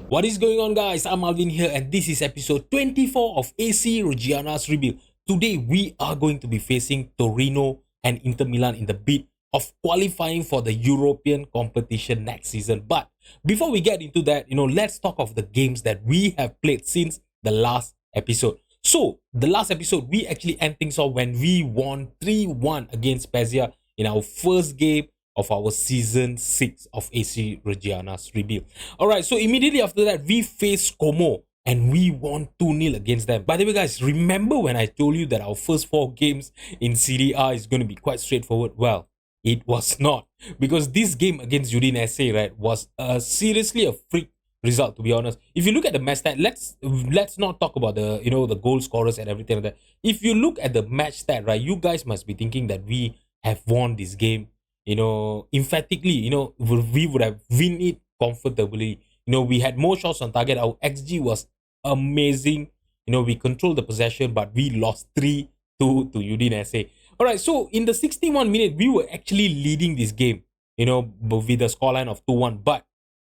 What is going on, guys? I'm Alvin here, and this is episode 24 of AC Reggiana's Rebuild. Today, we are going to be facing Torino and Inter Milan in the bid of qualifying for the European competition next season. But before we get into that, let's talk of the games that we have played since the last episode. So, the last episode, we actually end things off when we won 3-1 against Spezia in our first game of our season 6 of AC Reggiana's Rebuild. Alright, so immediately after that, we faced Como and we won 2-0 against them. By the way, guys, remember when I told you that our first 4 games in Serie A is going to be quite straightforward? Well, it was not. Because this game against Udinese, right, was seriously a freak result, to be honest. If you look at the match stat, let's not talk about the the goal scorers and everything like that. If you look at the match stat, right, you guys must be thinking that we have won this game emphatically, we would have win it comfortably. We had more shots on target. Our XG was amazing. We controlled the possession, but we lost 3-2 to Udinese. All right, so in the 61 minute, we were actually leading this game, with a scoreline of 2-1. But,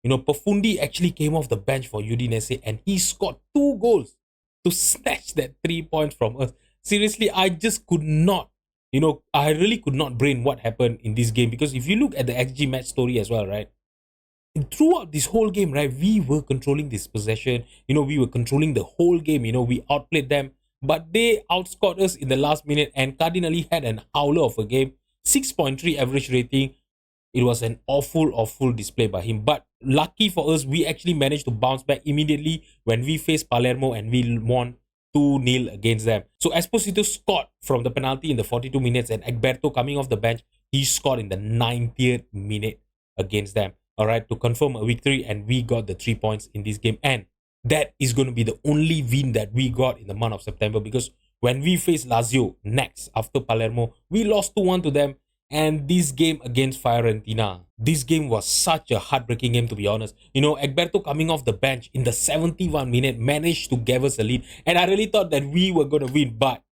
Pafundi actually came off the bench for Udinese and he scored 2 goals to snatch that 3 points from us. Seriously, I just could not I really could not brain what happened in this game, because if you look at the XG match story as well, right? Throughout this whole game, right, we were controlling this possession. We were controlling the whole game. We outplayed them, but they outscored us in the last minute. And Cardinali had an howler of a game, 6.3 average rating. It was an awful display by him. But lucky for us, we actually managed to bounce back immediately when we faced Palermo and we won 2-0 against them. So Esposito scored from the penalty in the 42 minutes, and Egberto, coming off the bench, he scored in the 90th minute against them. All right, to confirm a victory, and we got the 3 points in this game. And that is going to be the only win that we got in the month of September, because when we face Lazio next after Palermo, we lost 2-1 to them. And this game against Fiorentina, this game was such a heartbreaking game, to be honest. Egberto, coming off the bench in the 71 minute, managed to give us a lead. And I really thought that we were going to win, but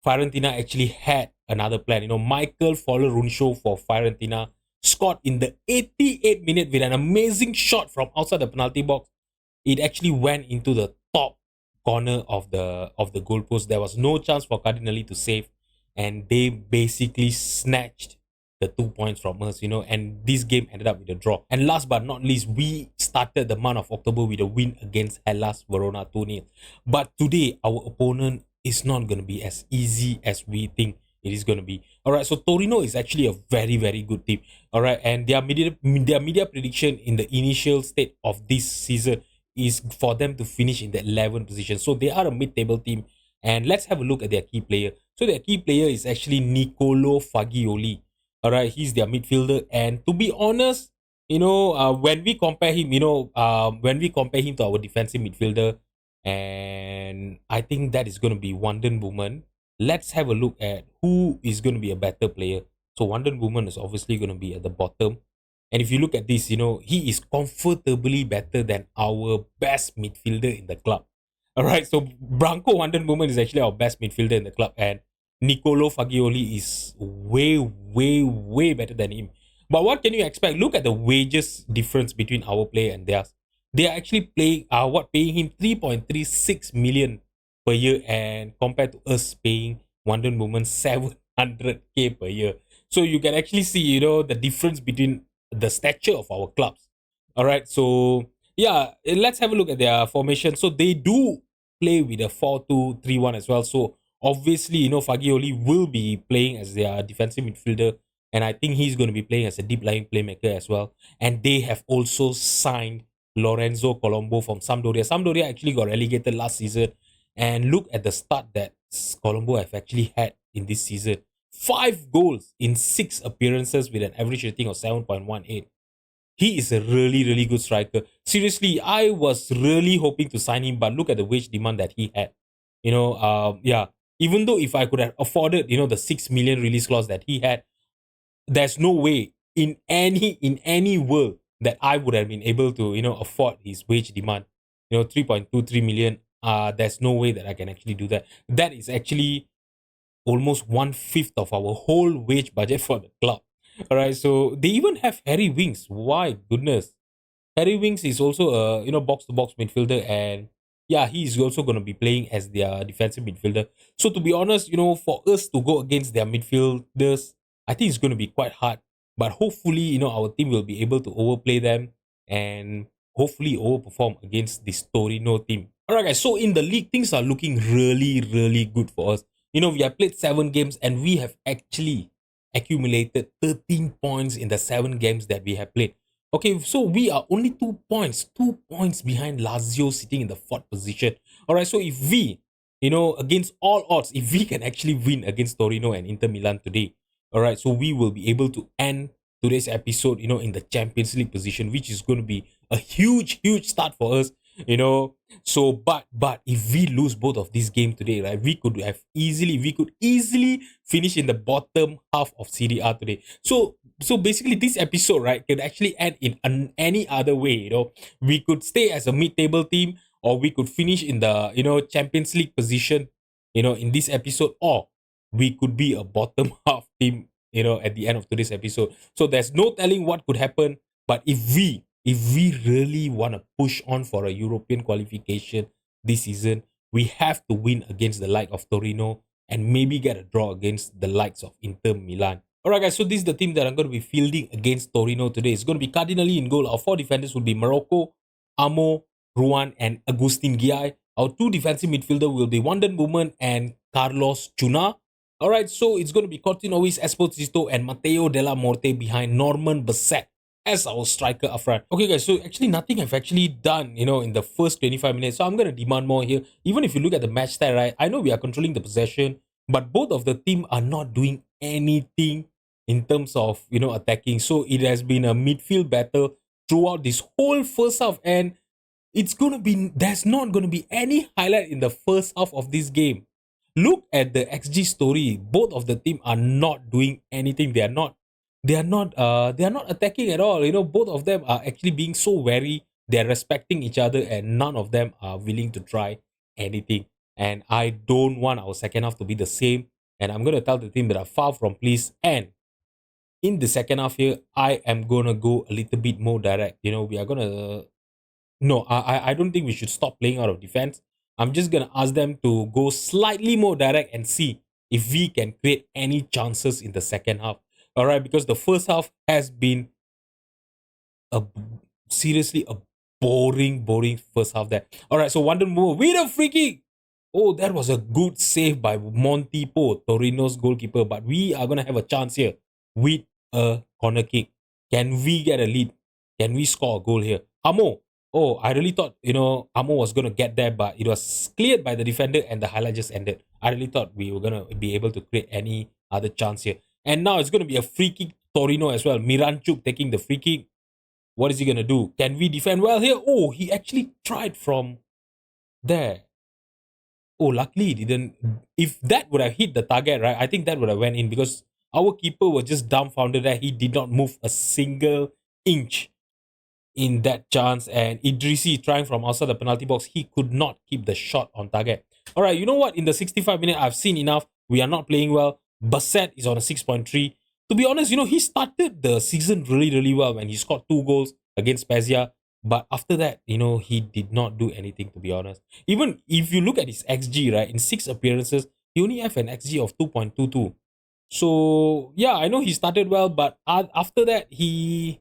Fiorentina actually had another plan. Michael Fowler-Runcho for Fiorentina scored in the 88th minute with an amazing shot from outside the penalty box. It actually went into the top corner of the goalpost. There was no chance for Cardinali to save, and they basically snatched the 2 points from us, and this game ended up with a draw. And last but not least, we started the month of October with a win against Hellas Verona 2-0. But today, our opponent is not going to be as easy as we think it is going to be. All right, so Torino is actually a very, very good team. All right, and their media prediction in the initial state of this season is for them to finish in the 11th position. So they are a mid-table team. And let's have a look at their key player. So their key player is actually Nicolo Fagioli. All right, he's their midfielder. And to be honest, when we compare him, to our defensive midfielder, and I think that is going to be Wanden Boomen. Let's have a look at who is going to be a better player. So Wanden Boomen is obviously going to be at the bottom. And if you look at this, he is comfortably better than our best midfielder in the club. All right, so Branko Wanden Boomen is actually our best midfielder in the club, and Nicolo Fagioli is way better than him. But what can you expect? Look at the wages difference between our player and theirs. They are actually paying him 3.36 million per year, and compared to us paying Wanden Boomen 700k per year. So you can actually see, the difference between the stature of our clubs. All right, so yeah, let's have a look at their formation. So they do play with a 4-2-3-1 as well. So obviously, Fagioli will be playing as their defensive midfielder, and I think he's going to be playing as a deep lying playmaker as well. And they have also signed Lorenzo Colombo from Sampdoria. Sampdoria actually got relegated last season, and look at the start that Colombo have actually had in this season. 5 goals in 6 appearances with an average rating of 7.18. He is a really good striker. Seriously, I was really hoping to sign him, but look at the wage demand that he had. Yeah. Even though if I could have afforded, the 6 million release clause that he had, there's no way in any world that I would have been able to, afford his wage demand. 3.23 million. There's no way that I can actually do that. That is actually almost 1/5 of our whole wage budget for the club. All right, so they even have Harry Winks. Why goodness? Harry Winks is also a box to box midfielder, and yeah, he's also going to be playing as their defensive midfielder. So to be honest, for us to go against their midfielders, I think it's going to be quite hard. But hopefully, our team will be able to overplay them and hopefully overperform against this Torino team. All right, guys. So in the league, things are looking really, really good for us. We have played 7 games and we have actually accumulated 13 points in the 7 games that we have played. Okay, so we are only 2 points behind Lazio sitting in the 4th position. All right, so if we, against all odds, if we can actually win against Torino and Inter Milan today, all right, so we will be able to end today's episode, in the Champions League position, which is going to be a huge, huge start for us, So, but if we lose both of these games today, right, we could easily finish in the bottom half of Serie A today. So basically, this episode, right, could actually end in any other way. We could stay as a mid-table team, or we could finish in the Champions League position, in this episode, or we could be a bottom half team, at the end of today's episode. So there's no telling what could happen. But if we really want to push on for a European qualification this season, we have to win against the like of Torino and maybe get a draw against the likes of Inter Milan. Alright, guys, so this is the team that I'm going to be fielding against Torino today. It's going to be Cardinelli in goal. Our 4 defenders will be Morocco, Amo, Ruan, and Agustin Giai. Our 2 defensive midfielder will be Wanden Bowman and Carlos Chuna. Alright, so it's going to be Cortinovis Esposito and Matteo Della Morte behind Norman Basset as our striker up front. Okay, guys, so actually nothing I've actually done, in the first 25 minutes. So I'm going to demand more here. Even if you look at the match stat, right, I know we are controlling the possession, but both of the team are not doing anything in terms of, attacking. So it has been a midfield battle throughout this whole first half, and there's not going to be any highlight in the first half of this game. Look at the XG story. Both of the team are not doing anything. They are not attacking at all. Both of them are actually being so wary. They're respecting each other, and none of them are willing to try anything. And I don't want our second half to be the same. And I'm gonna tell the team that are far from pleased. And in the second half here, I am gonna go a little bit more direct. We are gonna no, I don't think we should stop playing out of defense. I'm just gonna ask them to go slightly more direct and see if we can create any chances in the second half. All right, because the first half has been a seriously a boring first half there. All right, so Wonder move with a free kick. Oh, that was a good save by Montipo, Torino's goalkeeper. But we are gonna have a chance here with a corner kick. Can we get a lead? Can we score a goal here? Amo. Oh, I really thought Amo was gonna get there, but it was cleared by the defender and the highlight just ended. I really thought we were gonna be able to create any other chance here. And now it's gonna be a free kick Torino as well. Miranchuk taking the free kick. What is he gonna do? Can we defend well here? Oh, he actually tried from there. Oh, luckily he didn't. If that would have hit the target, right, I think that would have went in because our keeper was just dumbfounded that he did not move a single inch in that chance. And Idrisi trying from outside the penalty box, he could not keep the shot on target. All right, you know what? In the 65 minute, I've seen enough. We are not playing well. Basset is on a 6.3. To be honest, he started the season really, really well when he scored 2 goals against Spezia. But after that, he did not do anything, to be honest. Even if you look at his XG, right, in 6 appearances, he only have an XG of 2.22. So, yeah, I know he started well, but after that, he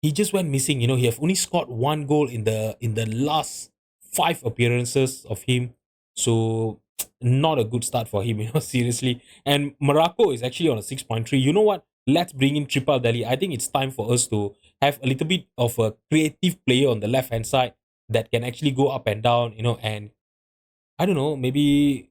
just went missing. He have only scored 1 goal in the last 5 appearances of him. So, not a good start for him, seriously. And Morocco is actually on a 6.3. You know what? Let's bring in Triple Delhi. I think it's time for us to have a little bit of a creative player on the left hand side that can actually go up and down, and I don't know, maybe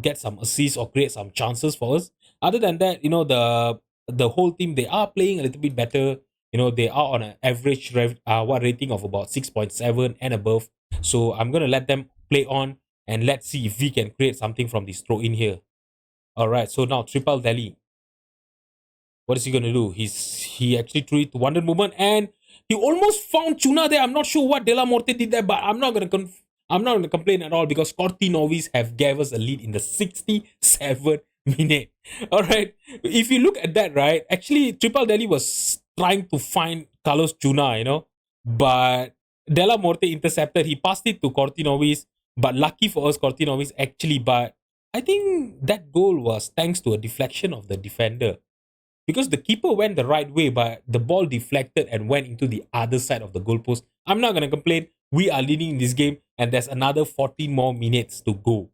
get some assists or create some chances for us. Other than that, the whole team, they are playing a little bit better. They are on an average rating of about 6.7 and above. So I'm gonna let them play on and let's see if we can create something from this throw in here. All right, so now Triple Delhi. What is he gonna do? He actually threw it to Wonder Movement and he almost found Tuna there. I'm not sure what Della Morte did there, but I'm not gonna complain at all because Corti Novis have gave us a lead in the 67th minute. All right. If you look at that, right, actually Triple Delhi was trying to find Carlos Tuna, but Della Morte intercepted. He passed it to Cortinovis, but lucky for us, Cortinovis actually. But I think that goal was thanks to a deflection of the defender because the keeper went the right way, but the ball deflected and went into the other side of the goalpost. I'm not gonna complain. We are leading in this game, and there's another 14 more minutes to go.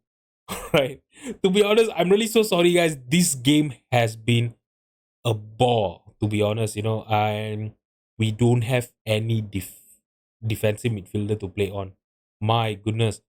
Right? To be honest, I'm really so sorry, guys. This game has been a bore. To be honest, and we don't have any defensive midfielder to play on. My goodness.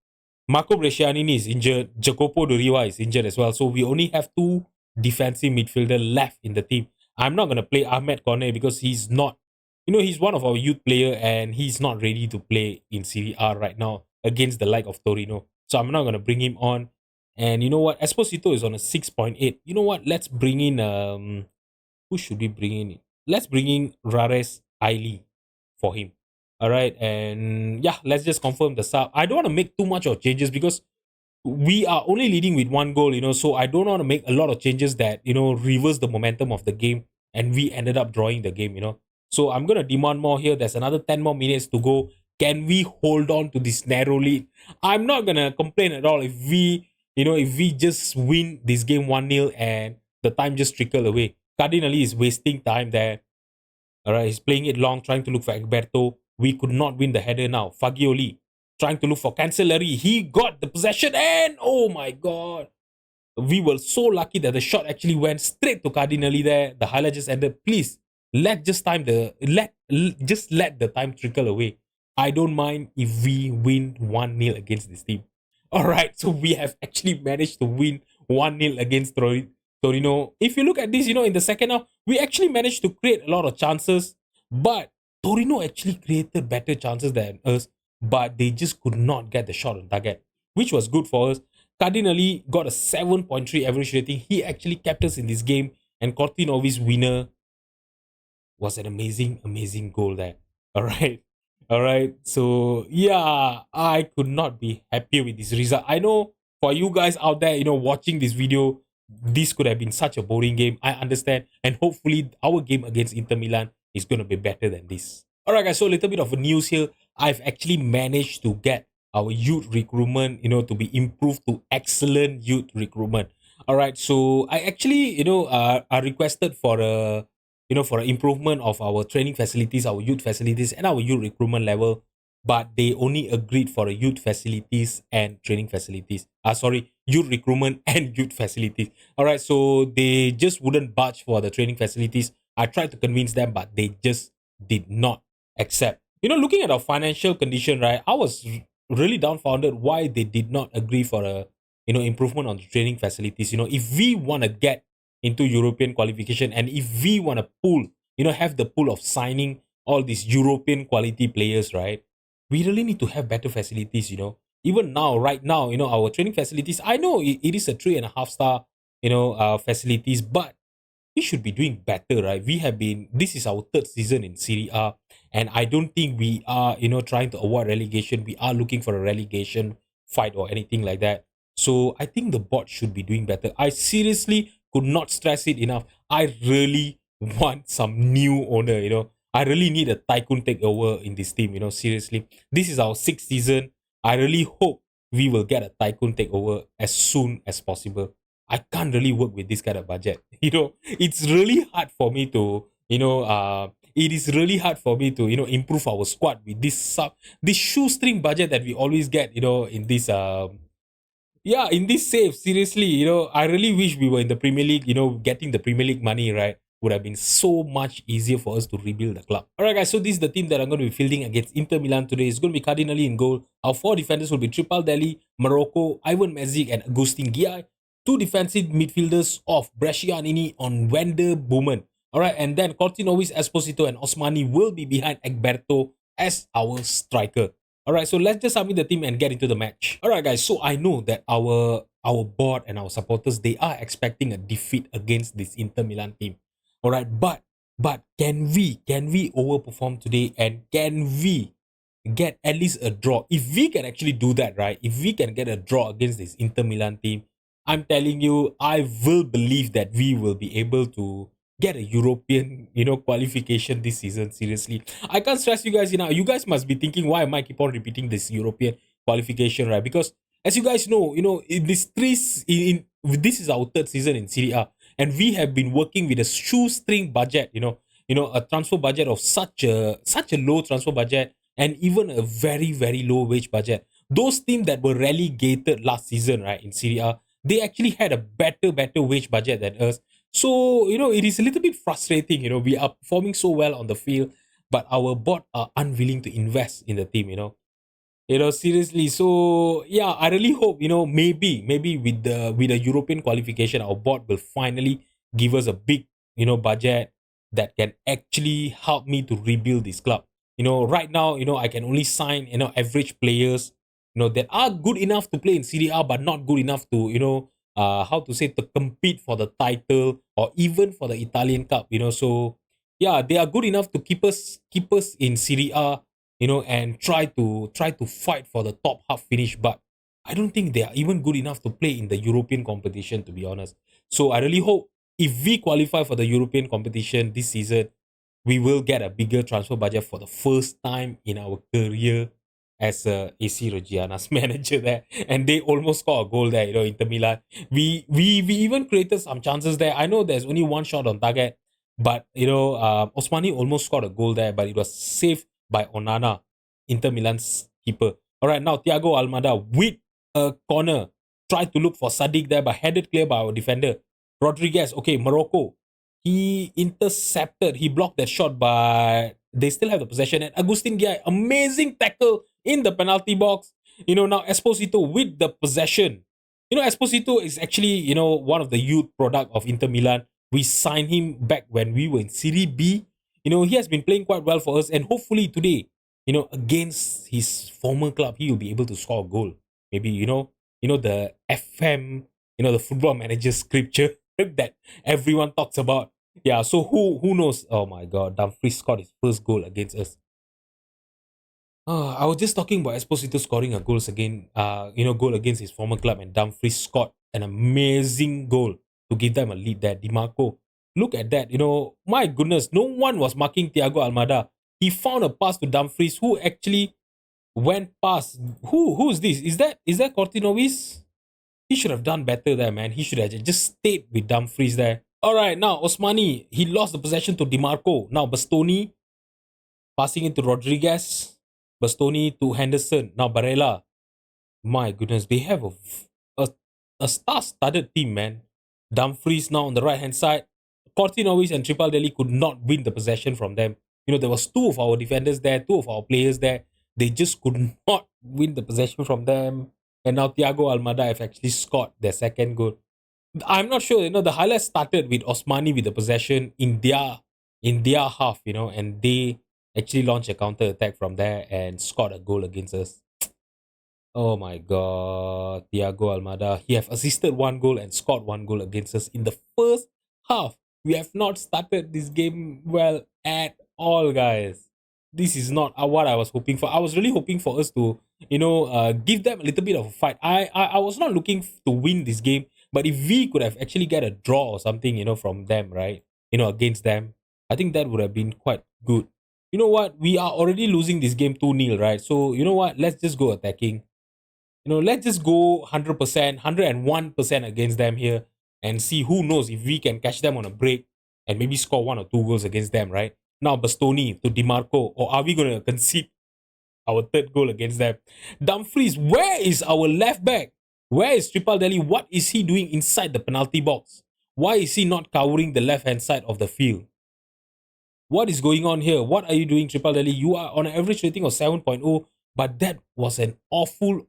Marco Brescianini is injured. Jacopo Duriwa is injured as well. So we only have two defensive midfielder left in the team. I'm not going to play Ahmed Kone because he's not, he's one of our youth player and he's not ready to play in Serie A right now against the like of Torino. So I'm not going to bring him on. And you know what? Esposito is on a 6.8. You know what? Let's bring in, who should we bring in? Let's bring in Rares Aili for him. All right. And yeah, let's just confirm the sub. I don't want to make too much of changes because we are only leading with one goal, so I don't want to make a lot of changes that, reverse the momentum of the game and we ended up drawing the game. So I'm going to demand more here. There's another 10 more minutes to go. Can we hold on to this narrow lead? I'm not going to complain at all if we just win this game 1-0 and the time just trickle away. Cardinelli is wasting time there. All right, he's playing it long, trying to look for Egberto. We could not win the header now. Fagioli trying to look for Cancelleri. He got the possession and oh my god. We were so lucky that the shot actually went straight to Cardinelli there. The highlight just ended. Please let the time trickle away. I don't mind if we win 1-0 against this team. Alright, so we have actually managed to win 1-0 against Torino. If you look at this, in the second half, we actually managed to create a lot of chances, but Torino actually created better chances than us, but they just could not get the shot on target, which was good for us. Cardinelli got a 7.3 average rating. He actually kept us in this game, and Cortinovi's winner was an amazing, amazing goal there. All right. All right. So, yeah, I could not be happier with this result. I know for you guys out there, watching this video, this could have been such a boring game. I understand. And hopefully, our game against Inter Milan is going to be better than this. All right, guys. So, a little bit of news here. I've actually managed to get our youth recruitment, to be improved to excellent youth recruitment. All right. So, I actually, I requested for a for an improvement of our training facilities, our youth facilities, and our youth recruitment level. But they only agreed for the youth facilities and training facilities. Sorry, youth recruitment and youth facilities. All right, so they just wouldn't budge for the training facilities. I tried to convince them, but they just did not accept. Looking at our financial condition, right, I was really dumbfounded why they did not agree for a improvement on the training facilities. If we want to get into European qualification. And if we want to have the pool of signing all these European quality players, right? We really need to have better facilities. Even now, right now, our training facilities, I know it is a 3.5 star, facilities, but we should be doing better, right? This is our third season in Serie A, and I don't think we are, trying to avoid relegation. We are looking for a relegation fight or anything like that. So I think the board should be doing better. I seriously could not stress it enough. I really want some new owner. I really need a tycoon takeover in this team, seriously. This is our sixth season. I really hope we will get a tycoon takeover as soon as possible. I can't really work with this kind of budget. It's really hard for me to, it is really hard for me to, improve our squad with this shoestring budget that we always get, in this in this save, seriously, I really wish we were in the Premier League, getting the Premier League money, right? Would have been so much easier for us to rebuild the club. Alright, guys, so this is the team that I'm going to be fielding against Inter Milan today. It's going to be Cardinelli in goal. Our four defenders will be Tripaldelli, Morocco, Ivan Mezic, and Agustin Giai. Two defensive midfielders of Brescianini on Wender Bowman. Alright, and then Cortinovis, Esposito, and Osmani will be behind Egberto as our striker. Alright, so let's just submit the team and get into the match. Alright, guys, so I know that our board and our supporters, they are expecting a defeat against this Inter Milan team. Alright, but can we overperform today, and can we get at least a draw? If we can actually do that, right? If we can get a draw against this Inter Milan team, I'm telling you, I will believe that we will be able to get a European, qualification this season. Seriously, I can't stress you guys enough. You guys must be thinking, why am I keep on repeating this European qualification, right? Because as you guys know, in this this is our third season in Serie A, and we have been working with a shoestring budget. A transfer budget of such a low transfer budget, and even a very very low wage budget. Those teams that were relegated last season, right, in Serie A, they actually had a better wage budget than us. So, it is a little bit frustrating. We are performing so well on the field, but our board are unwilling to invest in the team. Seriously. So yeah, I really hope, maybe with the European qualification, our board will finally give us a big, budget that can actually help me to rebuild this club. Right now, I can only sign, average players, that are good enough to play in Serie A, but not good enough to, how to say, to compete for the title or even for the Italian Cup. So yeah, they are good enough to keep us in Serie A, and try to fight for the top half finish. But I don't think they are even good enough to play in the European competition, to be honest. So I really hope if we qualify for the European competition this season, we will get a bigger transfer budget for the first time in our career as a AC Reggiana's manager there. And they almost scored a goal there, Inter Milan. We even created some chances there. I know there's only one shot on target, but Osmani almost scored a goal there, but it was saved by Onana, Inter Milan's keeper. All right, now Thiago Almada with a corner tried to look for Sadiq there, but headed clear by our defender. Rodriguez, okay, Morocco. He intercepted, he blocked that shot, but they still have the possession. And Agustin Guy, amazing tackle in the penalty box. Now Esposito with the possession. Esposito is actually, one of the youth product of Inter Milan. We signed him back when we were in Serie B. He has been playing quite well for us, and hopefully today, against his former club, he will be able to score a goal. Maybe, the FM, the football manager scripture that everyone talks about. Yeah, so who knows? Oh my god, Dumfries scored his first goal against us. I was just talking about Esposito scoring a goal against his former club, and Dumfries scored an amazing goal to give them a lead there. Dimarco, look at that. My goodness, no one was marking Thiago Almada. He found a pass to Dumfries, who actually went past. Who's this? Is that Cortinovis? He should have done better there, man. He should have just stayed with Dumfries there. All right, now Osmani, he lost the possession to Dimarco. Now Bastoni passing it to Rodriguez. Bastoni to Henderson. Now Barella. My goodness, they have a, a star-studded team, man. Dumfries now on the right-hand side. Cortinovis and Tripaldelli could not win the possession from them. There was two of our defenders there, two of our players there. They just could not win the possession from them. And now Thiago Almada have actually scored their second goal. I'm not sure. The highlights started with Osmani with the possession in their half, and they actually launched a counter attack from there and scored a goal against us. Oh my god, Thiago Almada. He have assisted one goal and scored one goal against us in the first half. We have not started this game well at all, guys. This is not what I was hoping for. I was really hoping for us to, give them a little bit of a fight. I was not looking to win this game, but if we could have actually get a draw or something, from them, right? Against them, I think that would have been quite good. You know what? We are already losing this game 2-0, right? So, you know what? Let's just go attacking. Let's just go 100%, 101% against them here and see who knows if we can catch them on a break and maybe score one or two goals against them, right? Now, Bastoni to Dimarco, or are we going to concede our third goal against them? Dumfries, where is our left back? Where is Tripaldelli? What is he doing inside the penalty box? Why is he not covering the left-hand side of the field? What is going on here? What are you doing, Tripaldelli? You are on an average rating of 7.0, but that was an awful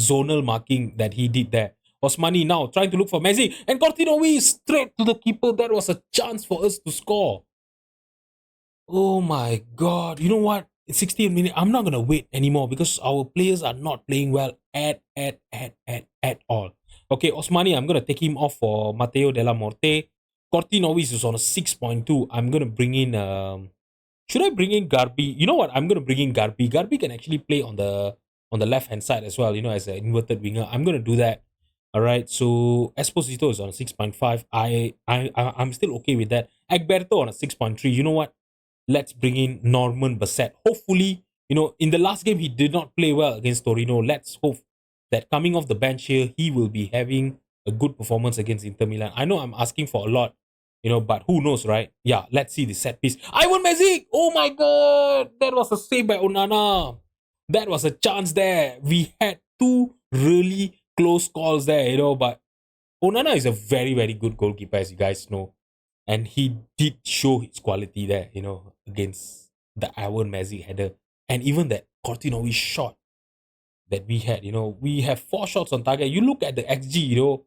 zonal marking that he did there. Osmani now trying to look for Messi, and Cortinovi straight to the keeper. That was a chance for us to score. Oh my god. You know what? It's 16 minutes. I'm not gonna wait anymore because our players are not playing well at all. Okay, Osmani, I'm gonna take him off for Matteo Della Morte. Cortinovis is on a 6.2. I'm gonna bring in should I bring in Garbi? You know what? I'm gonna bring in Garbi. Garbi can actually play on the left hand side as well, as an inverted winger. I'm gonna do that. All right, so Esposito is on a 6.5. I'm still okay with that. Egberto on a 6.3. You know what? Let's bring in Norman Bassett. Hopefully, in the last game he did not play well against Torino. Let's hope that coming off the bench here, he will be having a good performance against Inter Milan. I know I'm asking for a lot, but who knows, right? Yeah, let's see the set piece. Ivan Mezic! Oh my god! That was a save by Onana. That was a chance there. We had two really close calls there, but Onana is a very, very good goalkeeper, as you guys know. And he did show his quality there, against the Ivan Mezic header. And even that Cortinovic shot that we had, we have 4 shots on target. You look at the XG,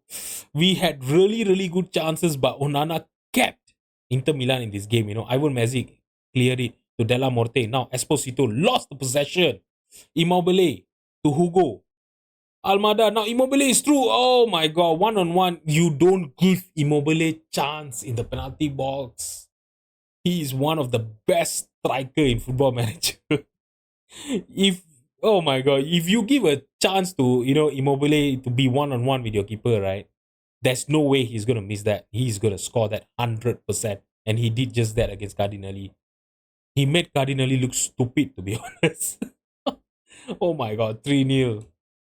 we had really, really good chances, but Onana kept Inter Milan in this game, Ivan Mezic cleared it to Della Morte. Now Esposito lost the possession. Immobile to Hugo. Almada. Now Immobile is through. Oh my god. 1-on-1. You don't give Immobile chance in the penalty box. He is one of the best striker in Football Manager. if oh my god, if you give a chance to Immobile to be 1-on-1 with your keeper, right? There's no way he's gonna miss that. He's gonna score that 100%. And he did just that against Cardinelli. He made Cardinelli look stupid, to be honest. Oh my god, 3-0.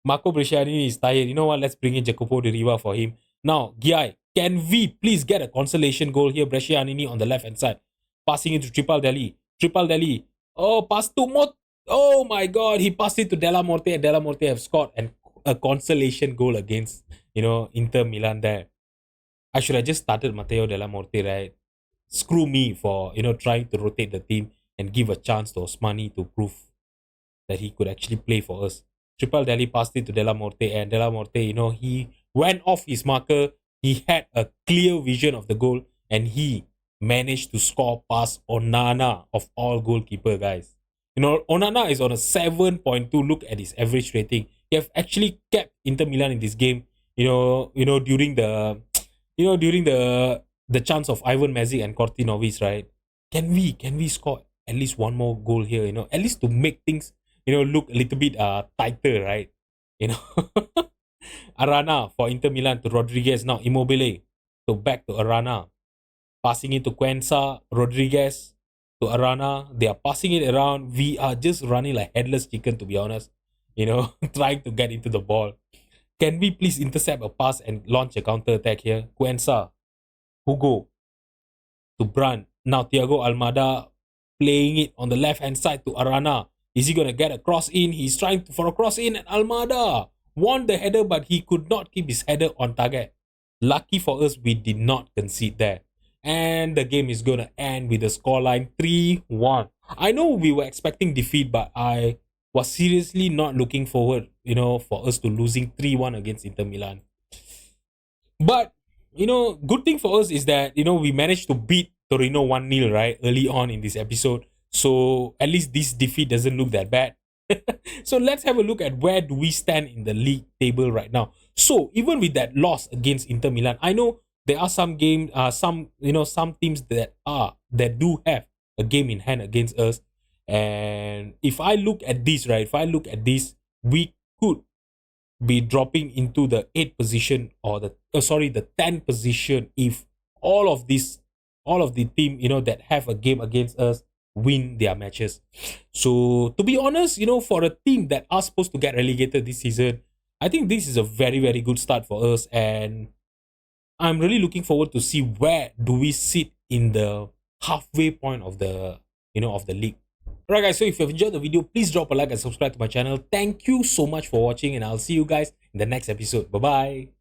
Marco Bresciani is tired. You know what? Let's bring in Jacopo de Riva for him. Now, Giai, can we please get a consolation goal here? Bresciani on the left-hand side. Passing it to Triple Deli. Triple Deli. Oh, pass to Mot. Oh my god, he passed it to Della Morte, and Della Morte have scored and a consolation goal against, Inter Milan there. I should have just started Matteo Della Morte, right? Screw me for, trying to rotate the team and give a chance to Osmani to prove that he could actually play for us. Triple Deli passed it to Della Morte, and Della Morte, he went off his marker. He had a clear vision of the goal, and he managed to score past Onana of all goalkeeper guys. Onana is on a 7.2. Look at his average rating. He have actually kept Inter Milan in this game. During the, during the chance of Ivan Mezic and Cortinovic, right? Can we score at least one more goal here? At least to make things look a little bit tighter, right? Arana for Inter Milan to Rodriguez. Now Immobile. So back to Arana. Passing it to Quensa. Rodriguez to Arana. They are passing it around. We are just running like headless chicken, to be honest. Trying to get into the ball. Can we please intercept a pass and launch a counter attack here? Quensa. Hugo. To Brandt. Now Thiago Almada playing it on the left hand side to Arana. Is he going to get a cross in? He's trying for a cross in, and Almada won the header, but he could not keep his header on target. Lucky for us, we did not concede there. And the game is going to end with a scoreline 3-1. I know we were expecting defeat, but I was seriously not looking forward, for us to losing 3-1 against Inter Milan. But, good thing for us is that, we managed to beat Torino 1-0, right? Early on in this episode. So at least this defeat doesn't look that bad. So let's have a look at where do we stand in the league table right now. So even with that loss against Inter Milan, I know there are some games, some teams that do have a game in hand against us. And if I look at this, right, we could be dropping into the 8th position or the 10th position if all of the team that have a game against us win their matches. So to be honest, for a team that are supposed to get relegated this season, I think this is a very, very good start for us, and I'm really looking forward to see where do we sit in the halfway point of the of the league. Alright guys, so if you've enjoyed the video, please drop a like and subscribe to my channel. Thank you so much for watching, and I'll see you guys in the next episode. Bye bye.